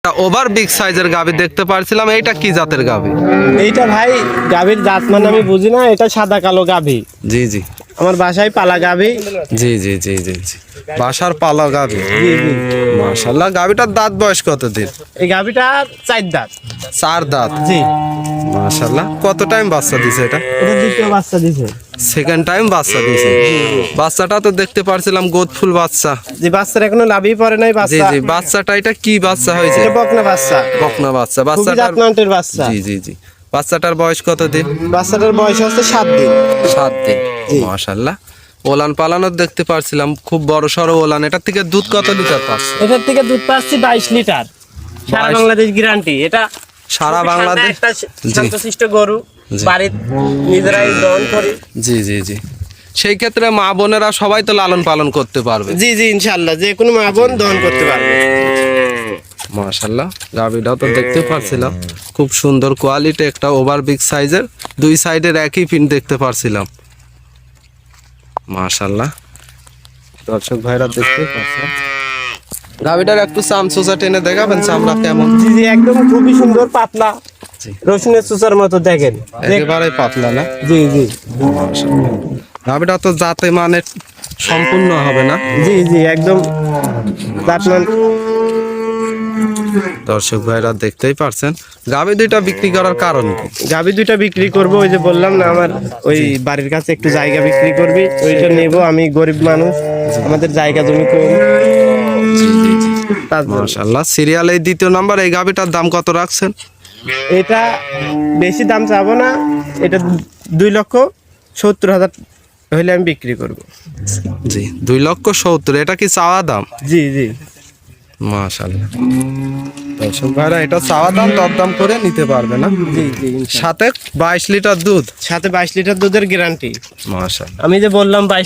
Over big সাইজের গাভী দেখতে পারছিলাম, এইটা কি জাতের গাভী? এইটা ভাই গাভীর জাত মানে আমি বুঝি না, এটা সাদা কালো গাভী। জি জি আমার বাসায় পালা গাভী। জি জি জি জি জি বাসার পালা গাভী। জি জি। মাশাআল্লাহ, গাভীটার দাঁত বয়স কতদিন? এই গাভীটা 4 দাঁত। 4 দাঁত। জি। মাশাআল্লাহ, কত টাইম বাচ্চা দিছে এটা? এটা দ্বিতীয় বাচ্চা দিছে। সেকেন্ড টাইম বাচ্চা দিছে। বাচ্চাটা তো দেখতে পারছিলাম গোদফুল বাচ্চা। যে বাচ্চার এখনো লাভই পড়ে নাই জি বাচ্চা। জি বাচ্চাটা এটা কি বাচ্চা হয়েছে? এটা বকনা বাচ্চা। বকনা বাচ্চা। খুবই বাচ্চাটার জাতমানের বাচ্চা। জি জি জি বাচ্চাটার বয়স কত দিন? বাচ্চাটার বয়স হচ্ছে 7 দিন। 7 দিন। জি। মাশাআল্লাহ, ওলান পালানো দেখতে পারছিলাম, খুব বড় সড়ো ওলান। এটার থেকে দুধ কত লিটার পাচ্ছে? এটার থেকে দুধ পাচ্ছি 22 লিটার। সারা 22 বাংলাদেশ গ্যারান্টি। এটা সারা খুবই বাংলাদেশ। ঠান্ডা একটা জি শান্তশিষ্ট গরু। জি। বাড়ির নিজেরাই দহন করি। জি জি জি সেই ক্ষেত্রে মা বোনেরা সবাই তো লালন পালন করতে পারবে। জি জি ইনশাআল্লাহ যে কোনো মা বোন দহন করতে পারবে। মাশাআল্লাহ, গাভীটাও তো দেখতে পারছিলাম, খুব সুন্দর কোয়ালিটি, একটা ওভার বিগ সাইজের, দুই সাইডের একই পিন দেখতে পারছিলাম। মাশাআল্লাহ, দর্শক ভাইরা দেখতে পাচ্ছেন। গাভীটার একটু চামচোচা টেনে দেখাবেন, চামড়া কেমন? জি জি একদম খুবই সুন্দর পাতলা জি। রসুনের চুচার মতো দেখেন। একেবারে পাতলা না? জি জি মাশাআল্লাহ, গাভীটা তো জাতে মানে সম্পূর্ণ হবে না? জি জি একদম জাতমান। দর্শক ভাইরা দেখতেই পারছেন। গাভী দুইটা বিক্রি করার কারণ কি? গাভী দুইটা বিক্রি করব, ওই যে বললাম না আমার ওই বাড়ির কাছে একটু জায়গা বিক্রি করবি, ওইটা নেব। আমি গরিব মানুষ, আমাদের জায়গা জমি কম। মাশাআল্লাহ, সিরিয়াল এই দ্বিতীয় নাম্বার, এই গাভীটার দাম কত রাখছেন? এটা বেশি দাম চাবো না, এটা 2,70,000 হইলে আমি বিক্রি করব। জি, 2,70,000। এটা কি চাওয়া দাম? জি জি মাশাআল্লাহ, দর্শক ভাইরা এটা চাওয়া দাম, দরদাম করে নিতে পারবে না? জি জি সাথে 22 লিটার দুধ। সাথে 22 লিটার দুধের গ্যারান্টি। মাশাআল্লাহ। আমি যে বললাম 22